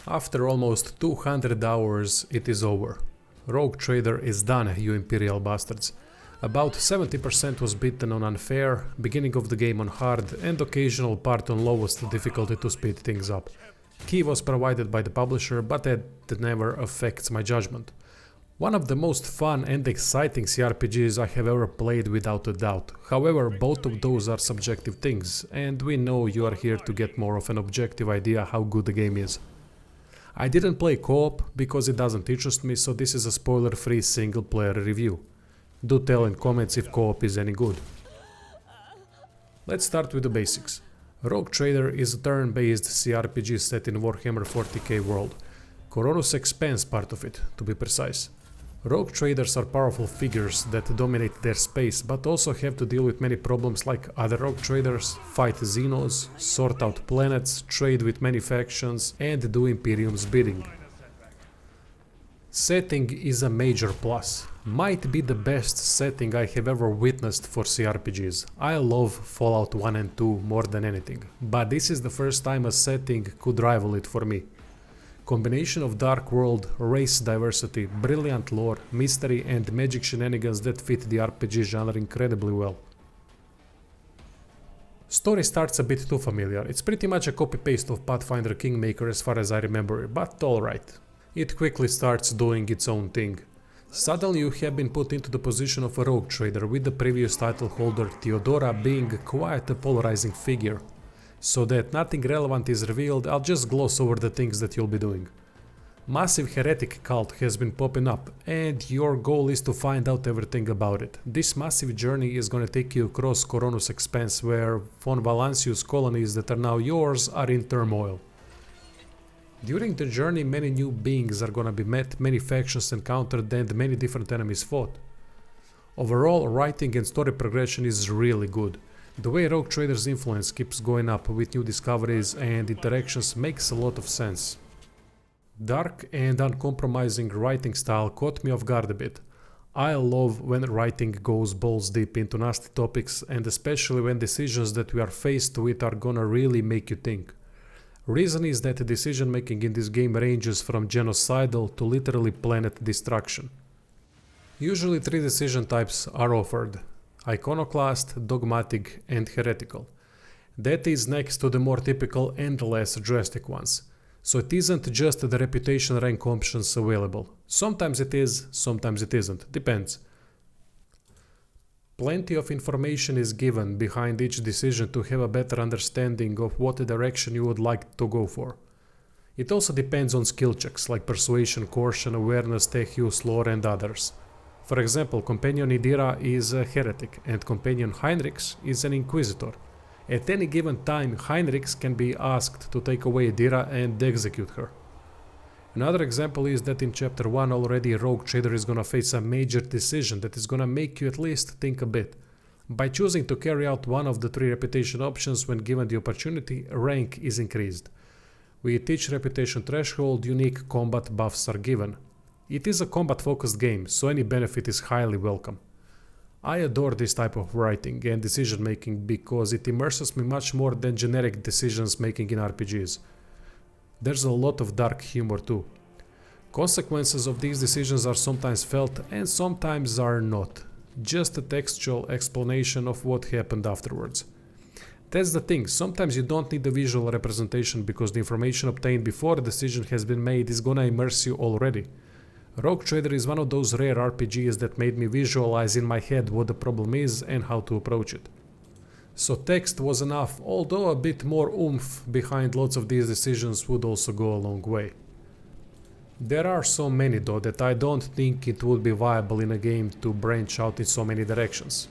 After almost 200 hours, it is over. Rogue Trader is done, you Imperial bastards. About 70% was beaten on unfair, beginning of the game on hard, and occasional part on lowest difficulty to speed things up. Key was provided by the publisher, but that never affects my judgment. One of the most fun and exciting CRPGs I have ever played without a doubt. However, both of those are subjective things, and we know you are here to get more of an objective idea how good the game is. I didn't play co-op because it doesn't interest me, so this is a spoiler-free single-player review. Do tell in comments if co-op is any good. Let's start with the basics. Rogue Trader is a turn-based CRPG set in Warhammer 40k world. Koronus expands part of it, to be precise. Rogue Traders are powerful figures that dominate their space, but also have to deal with many problems like other Rogue Traders, fight Xenos, sort out planets, trade with many factions, and do Imperium's bidding. Setting is a major plus. Might be the best setting I have ever witnessed for CRPGs. I love Fallout 1 and 2 more than anything, but this is the first time a setting could rival it for me. Combination of dark world, race diversity, brilliant lore, mystery and magic shenanigans that fit the RPG genre incredibly well. Story starts a bit too familiar. It's pretty much a copy-paste of Pathfinder Kingmaker as far as I remember, but alright. It quickly starts doing its own thing. Suddenly you have been put into the position of a rogue trader, with the previous title holder Theodora being quite a polarizing figure. So that nothing relevant is revealed, I'll just gloss over the things that you'll be doing. Massive heretic cult has been popping up, and your goal is to find out everything about it. This massive journey is gonna take you across Koronus Expanse, where von Valancius colonies that are now yours are in turmoil. During the journey, many new beings are gonna be met, many factions encountered, and many different enemies fought. Overall, writing and story progression is really good. The way Rogue Trader's influence keeps going up with new discoveries and interactions makes a lot of sense. Dark and uncompromising writing style caught me off guard a bit. I love when writing goes balls deep into nasty topics, and especially when decisions that we are faced with are gonna really make you think. Reason is that decision making in this game ranges from genocidal to literally planet destruction. Usually 3 decision types are offered: Iconoclast, Dogmatic and Heretical. That is next to the more typical and less drastic ones. So it isn't just the reputation rank options available. Sometimes it is, sometimes it isn't, depends. Plenty of information is given behind each decision to have a better understanding of what direction you would like to go for. It also depends on skill checks like Persuasion, Caution, Awareness, Tech Use, Lore and others. For example, Companion Idira is a heretic and Companion Heinrichs is an inquisitor. At any given time, Heinrichs can be asked to take away Idira and execute her. Another example is that in chapter 1 already Rogue Trader is gonna face a major decision that is gonna make you at least think a bit. By choosing to carry out one of the 3 reputation options when given the opportunity, rank is increased. With each reputation threshold, unique combat buffs are given. It is a combat-focused game, so any benefit is highly welcome. I adore this type of writing and decision-making because it immerses me much more than generic decisions-making in RPGs. There's a lot of dark humor too. Consequences of these decisions are sometimes felt and sometimes are not. Just a textual explanation of what happened afterwards. That's the thing, sometimes you don't need the visual representation because the information obtained before a decision has been made is gonna immerse you already. Rogue Trader is one of those rare RPGs that made me visualize in my head what the problem is and how to approach it. So text was enough, although a bit more oomph behind lots of these decisions would also go a long way. There are so many though that I don't think it would be viable in a game to branch out in so many directions.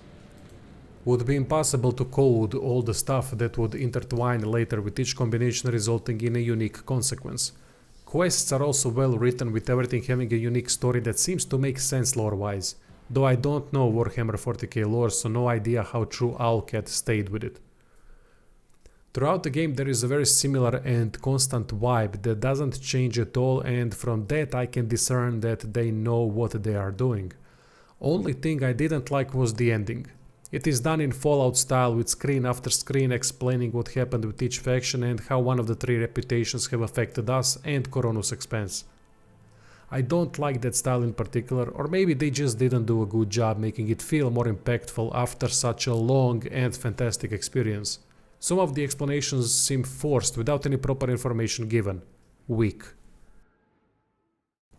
Would be impossible to code all the stuff that would intertwine later with each combination resulting in a unique consequence. Quests are also well written with everything having a unique story that seems to make sense lore-wise, though I don't know Warhammer 40k lore, so no idea how true Owlcat stayed with it. Throughout the game there is a very similar and constant vibe that doesn't change at all, and from that I can discern that they know what they are doing. Only thing I didn't like was the ending. It is done in Fallout style with screen after screen explaining what happened with each faction and how one of the three reputations have affected us and Coronos Expanse. I don't like that style in particular, or maybe they just didn't do a good job making it feel more impactful after such a long and fantastic experience. Some of the explanations seem forced without any proper information given. Weak.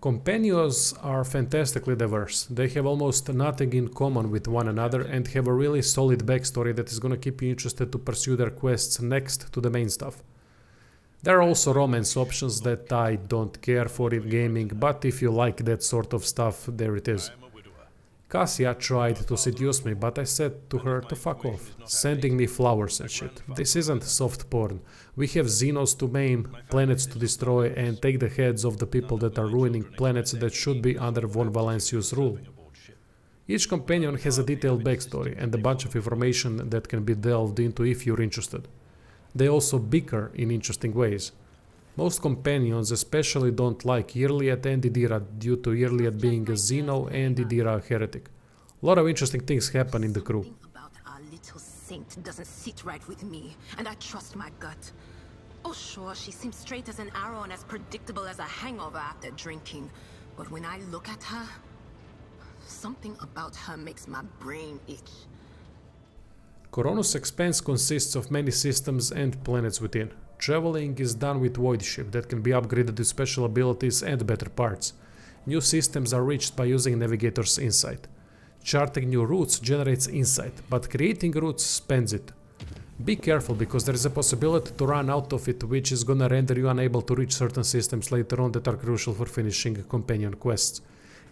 Companions are fantastically diverse. They have almost nothing in common with one another and have a really solid backstory that is gonna keep you interested to pursue their quests next to the main stuff. There are also romance options that I don't care for in gaming, but if you like that sort of stuff, there it is. Cassia tried to seduce me, but I said to her to fuck off, sending me flowers and shit. This isn't soft porn. We have Xenos to maim, planets to destroy, and take the heads of the people that are ruining planets that should be under von Valancius' rule. Each companion has a detailed backstory and a bunch of information that can be delved into if you're interested. They also bicker in interesting ways. Most companions especially don't like Irliet and Idira due to Irliet being a Xeno and Idira a heretic. A lot of interesting things happen in the crew. Something about our little saint doesn't sit right with me, and I trust my gut. Oh sure, she seems straight as an arrow and as predictable as a hangover after drinking. But when I look at her, something about her makes my brain itch. Coronos Expanse consists of many systems and planets within. Traveling is done with Void Ship that can be upgraded with special abilities and better parts. New systems are reached by using Navigator's Insight. Charting new routes generates insight, but creating routes spends it. Be careful because there is a possibility to run out of it, which is gonna render you unable to reach certain systems later on that are crucial for finishing companion quests.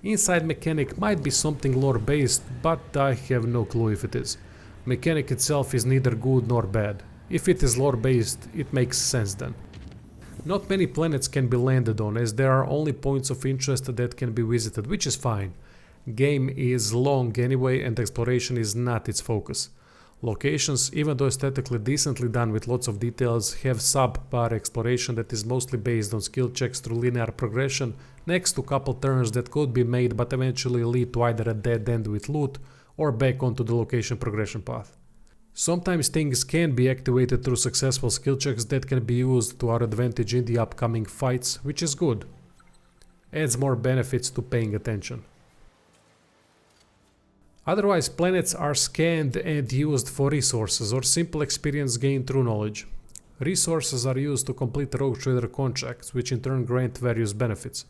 Inside mechanic might be something lore based, but I have no clue if it is. Mechanic itself is neither good nor bad. If it is lore based, it makes sense then. Not many planets can be landed on, as there are only points of interest that can be visited, which is fine. Game is long anyway and exploration is not its focus. Locations, even though aesthetically decently done with lots of details, have subpar exploration that is mostly based on skill checks through linear progression, next to couple turns that could be made but eventually lead to either a dead end with loot or back onto the location progression path. Sometimes things can be activated through successful skill checks that can be used to our advantage in the upcoming fights, which is good. Adds more benefits to paying attention. Otherwise, planets are scanned and used for resources or simple experience gained through knowledge. Resources are used to complete Rogue Trader contracts, which in turn grant various benefits.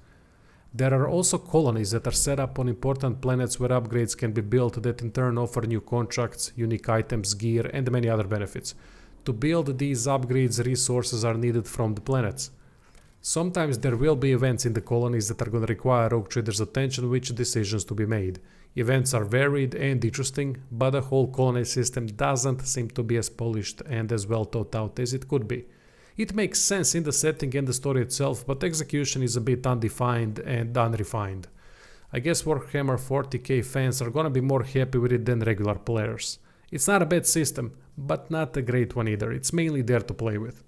There are also colonies that are set up on important planets where upgrades can be built that in turn offer new contracts, unique items, gear, and many other benefits. To build these upgrades, resources are needed from the planets. Sometimes there will be events in the colonies that are going to require Rogue Trader's attention, which decisions to be made. Events are varied and interesting, but the whole colony system doesn't seem to be as polished and as well thought out as it could be. It makes sense in the setting and the story itself, but execution is a bit undefined and unrefined. I guess Warhammer 40k fans are gonna be more happy with it than regular players. It's not a bad system, but not a great one either. It's mainly there to play with.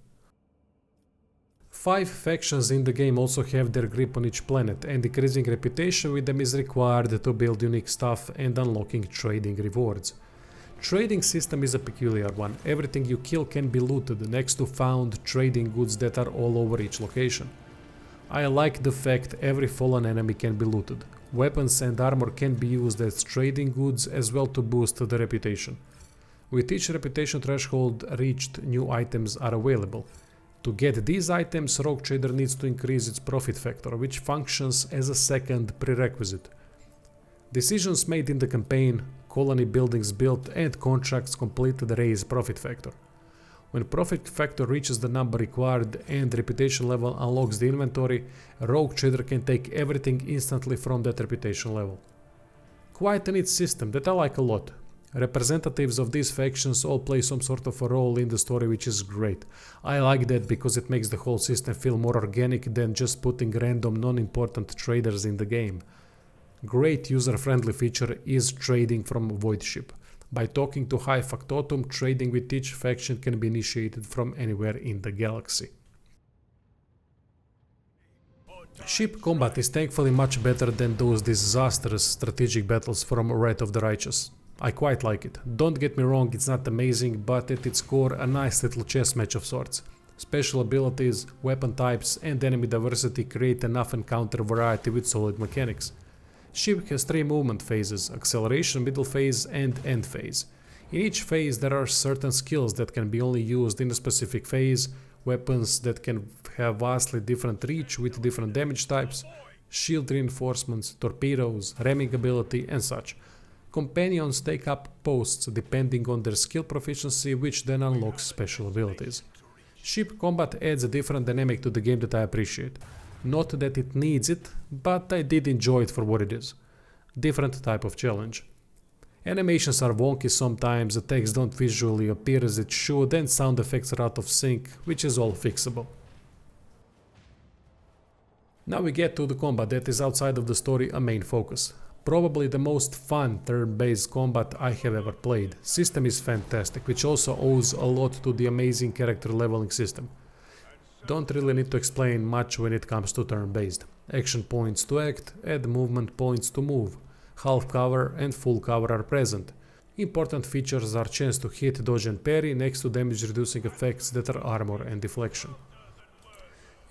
5 factions in the game also have their grip on each planet, and increasing reputation with them is required to build unique stuff and unlocking trading rewards. Trading system is a peculiar one. Everything you kill can be looted next to found trading goods that are all over each location. I like the fact every fallen enemy can be looted. Weapons and armor can be used as trading goods as well to boost the reputation. With each reputation threshold reached, new items are available. To get these items, Rogue Trader needs to increase its profit factor, which functions as a second prerequisite. Decisions made in the campaign, colony buildings built, and contracts completed raise profit factor. When profit factor reaches the number required and reputation level unlocks the inventory, Rogue Trader can take everything instantly from that reputation level. Quite a neat system that I like a lot. Representatives of these factions all play some sort of a role in the story, which is great. I like that because it makes the whole system feel more organic than just putting random non-important traders in the game. Great user-friendly feature is trading from Void Ship. By talking to High Factotum, trading with each faction can be initiated from anywhere in the galaxy. Ship combat is thankfully much better than those disastrous strategic battles from Wrath of the Righteous. I quite like it. Don't get me wrong, it's not amazing, but at its core a nice little chess match of sorts. Special abilities, weapon types and enemy diversity create enough encounter variety with solid mechanics. Ship has 3 movement phases: acceleration, middle phase and end phase. In each phase there are certain skills that can be only used in a specific phase, weapons that can have vastly different reach with different damage types, shield reinforcements, torpedoes, ramming ability and such. Companions take up posts depending on their skill proficiency, which then unlocks special abilities. Ship combat adds a different dynamic to the game that I appreciate. Not that it needs it, but I did enjoy it for what it is. Different type of challenge. Animations are wonky sometimes, the text don't visually appear as it should and sound effects are out of sync, which is all fixable. Now we get to the combat that is outside of the story a main focus. Probably the most fun turn-based combat I have ever played. System is fantastic, which also owes a lot to the amazing character leveling system. Don't really need to explain much when it comes to turn-based. Action points to act, add movement points to move. Half cover and full cover are present. Important features are chance to hit, dodge and parry next to damage reducing effects that are armor and deflection.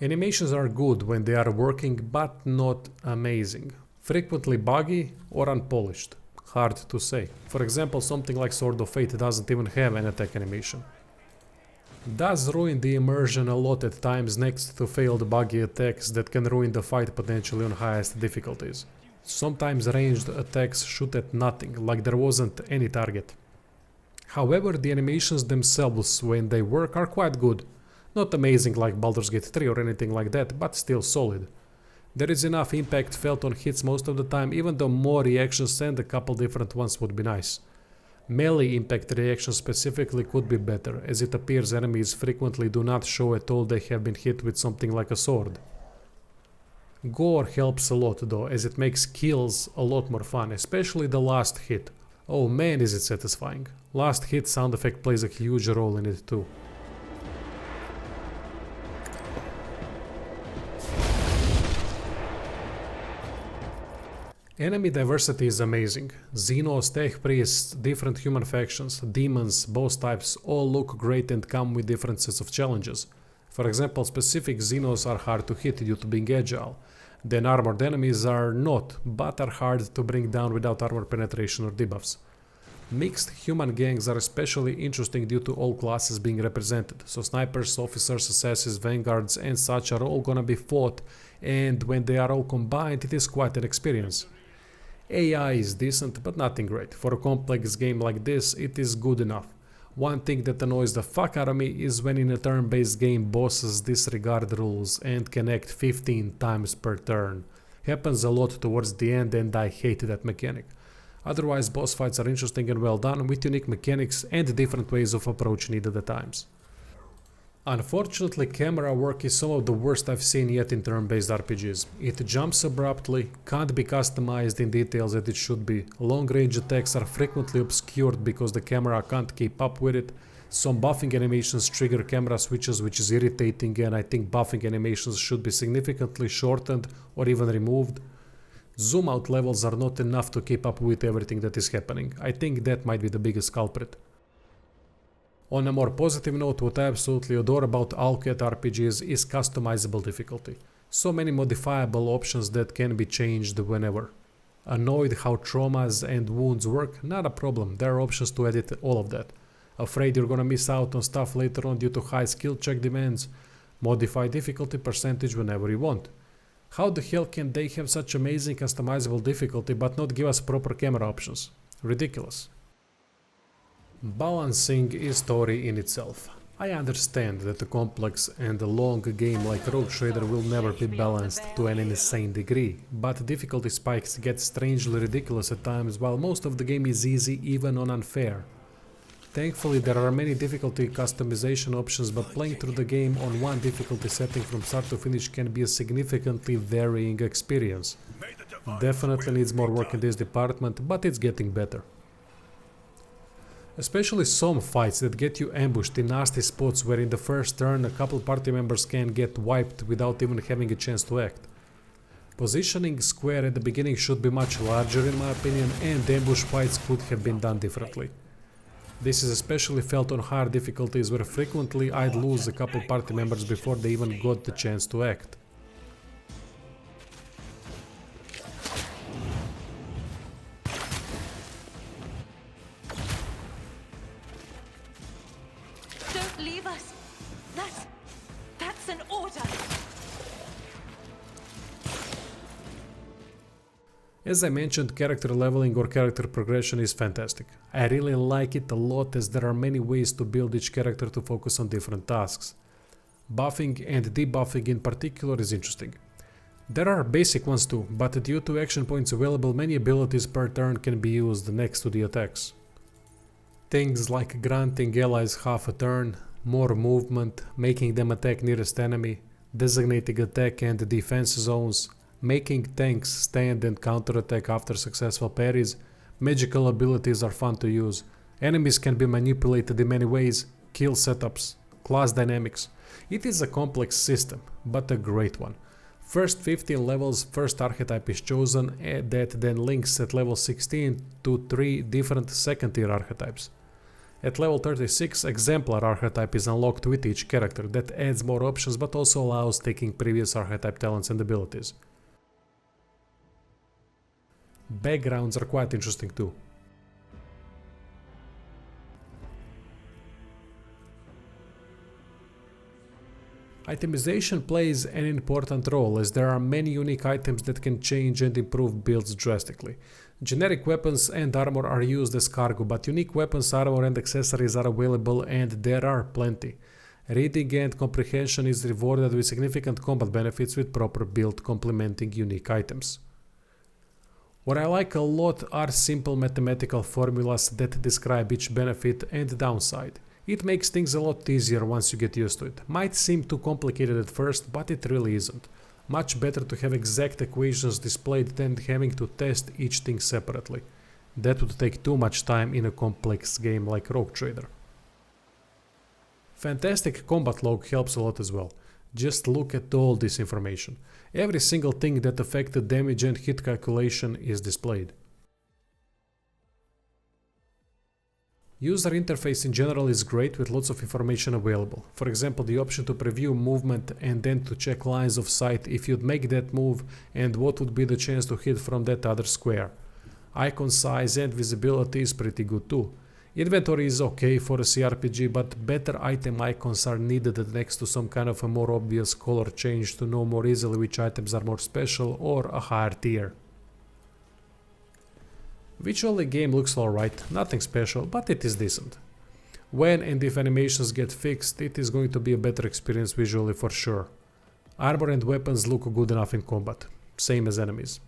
Animations are good when they are working, but not amazing. Frequently buggy or unpolished. Hard to say. For example, something like Sword of Fate doesn't even have an attack animation. Does ruin the immersion a lot at times next to failed buggy attacks that can ruin the fight potentially on highest difficulties. Sometimes ranged attacks shoot at nothing, like there wasn't any target. However, the animations themselves, when they work, are quite good. Not amazing like Baldur's Gate 3 or anything like that, but still solid. There is enough impact felt on hits most of the time, even though more reactions and a couple different ones would be nice. Melee impact reactions specifically could be better, as it appears enemies frequently do not show at all they have been hit with something like a sword. Gore helps a lot though, as it makes kills a lot more fun, especially the last hit. Oh man, is it satisfying. Last hit sound effect plays a huge role in it too. Enemy diversity is amazing. Xenos, tech priests, different human factions, demons, boss types all look great and come with different sets of challenges. For example, specific Xenos are hard to hit due to being agile. Then armored enemies are not, but are hard to bring down without armor penetration or debuffs. Mixed human gangs are especially interesting due to all classes being represented, so snipers, officers, assassins, vanguards and such are all gonna be fought, and when they are all combined it is quite an experience. AI is decent, but nothing great. For a complex game like this, it is good enough. One thing that annoys the fuck out of me is when in a turn-based game bosses disregard rules and can act 15 times per turn. Happens a lot towards the end and I hate that mechanic. Otherwise, boss fights are interesting and well done, with unique mechanics and different ways of approach needed at times. Unfortunately, camera work is some of the worst I've seen yet in turn-based RPGs. It jumps abruptly, can't be customized in details that it should be, long-range attacks are frequently obscured because the camera can't keep up with it, some buffing animations trigger camera switches, which is irritating, and I think buffing animations should be significantly shortened or even removed. Zoom out levels are not enough to keep up with everything that is happening. I think that might be the biggest culprit. On a more positive note, what I absolutely adore about Alcat RPGs is customizable difficulty. So many modifiable options that can be changed whenever. Annoyed how traumas and wounds work? Not a problem, there are options to edit all of that. Afraid you're gonna miss out on stuff later on due to high skill check demands? Modify difficulty percentage whenever you want. How the hell can they have such amazing customizable difficulty but not give us proper camera options? Ridiculous. Balancing is story in itself. I understand that a complex and a long game like Rogue Trader will never be balanced to an insane degree, but difficulty spikes get strangely ridiculous at times while most of the game is easy even on unfair. Thankfully there are many difficulty customization options, but playing through the game on one difficulty setting from start to finish can be a significantly varying experience. Definitely needs more work in this department, but it's getting better. Especially some fights that get you ambushed in nasty spots where in the first turn a couple party members can get wiped without even having a chance to act. Positioning square at the beginning should be much larger in my opinion, and ambush fights could have been done differently. This is especially felt on higher difficulties where frequently I'd lose a couple party members before they even got the chance to act. Don't leave us! That's an order! As I mentioned, character leveling or character progression is fantastic. I really like it a lot as there are many ways to build each character to focus on different tasks. Buffing and debuffing in particular is interesting. There are basic ones too, but due to action points available, many abilities per turn can be used next to the attacks. Things like granting allies half a turn, more movement, making them attack nearest enemy, designating attack and defense zones, making tanks stand and counterattack after successful parries. Magical abilities are fun to use. Enemies can be manipulated in many ways, kill setups, class dynamics. It is a complex system, but a great one. First 15 levels, first archetype is chosen, that then links at level 16 to 3 different second tier archetypes. At level 36, Exemplar archetype is unlocked with each character. That adds more options but also allows taking previous archetype talents and abilities. Backgrounds are quite interesting too. Itemization plays an important role as there are many unique items that can change and improve builds drastically. Generic weapons and armor are used as cargo, but unique weapons, armor and accessories are available and there are plenty. Reading and comprehension is rewarded with significant combat benefits with proper build complementing unique items. What I like a lot are simple mathematical formulas that describe each benefit and downside. It makes things a lot easier once you get used to it. Might seem too complicated at first, but it really isn't. Much better to have exact equations displayed than having to test each thing separately. That would take too much time in a complex game like Rogue Trader. Fantastic combat log helps a lot as well. Just look at all this information. Every single thing that affected damage and hit calculation is displayed. User interface in general is great with lots of information available. For example, the option to preview movement and then to check lines of sight if you'd make that move and what would be the chance to hit from that other square. Icon size and visibility is pretty good too. Inventory is okay for a CRPG, but better item icons are needed next to some kind of a more obvious color change to know more easily which items are more special or a higher tier. Visually, game looks alright, nothing special, but it is decent. When and if animations get fixed, it is going to be a better experience visually for sure. Armor and weapons look good enough in combat, same as enemies.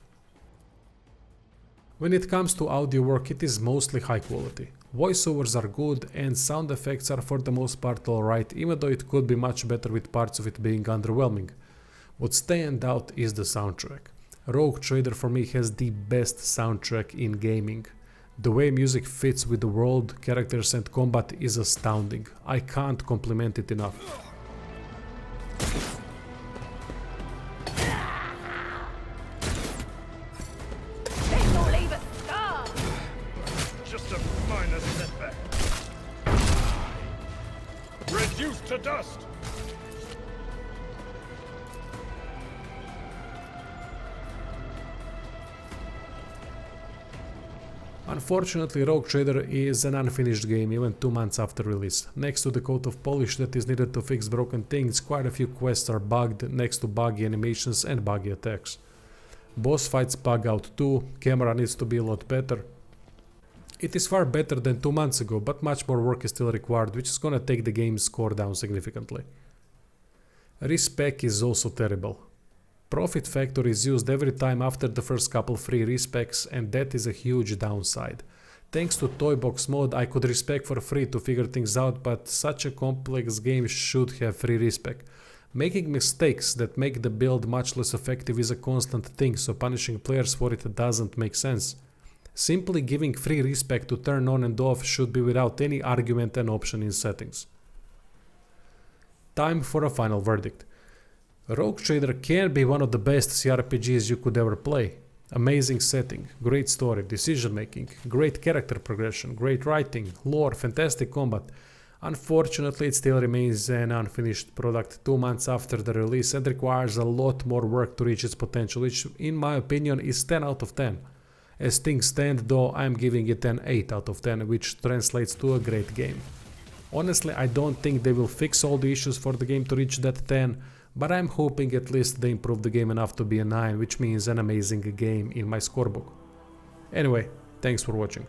When it comes to audio work, it is mostly high quality. Voiceovers are good and sound effects are for the most part alright, even though it could be much better with parts of it being underwhelming. What stands out is the soundtrack. Rogue Trader for me has the best soundtrack in gaming. The way music fits with the world, characters and combat is astounding. I can't compliment it enough. Just a minor setback. Reduced to dust. Unfortunately, Rogue Trader is an unfinished game even 2 months after release. Next to the coat of polish that is needed to fix broken things, quite a few quests are bugged next to buggy animations and buggy attacks. Boss fights bug out too, camera needs to be a lot better. It is far better than 2 months ago, but much more work is still required, which is gonna take the game's score down significantly. Respec is also terrible. Profit factor is used every time after the first couple free respecs, and that is a huge downside. Thanks to Toy Box mode, I could respec for free to figure things out, but such a complex game should have free respec. Making mistakes that make the build much less effective is a constant thing, so punishing players for it doesn't make sense. Simply giving free respec to turn on and off should be without any argument and option in settings. Time for a final verdict. Rogue Trader can be one of the best CRPGs you could ever play. Amazing setting, great story, decision making, great character progression, great writing, lore, fantastic combat. Unfortunately, it still remains an unfinished product 2 months after the release and requires a lot more work to reach its potential, which in my opinion is 10 out of 10. As things stand though, I'm giving it an 8 out of 10, which translates to a great game. Honestly, I don't think they will fix all the issues for the game to reach that 10, but I'm hoping at least they improve the game enough to be a 9, which means an amazing game in my scorebook. Anyway, thanks for watching.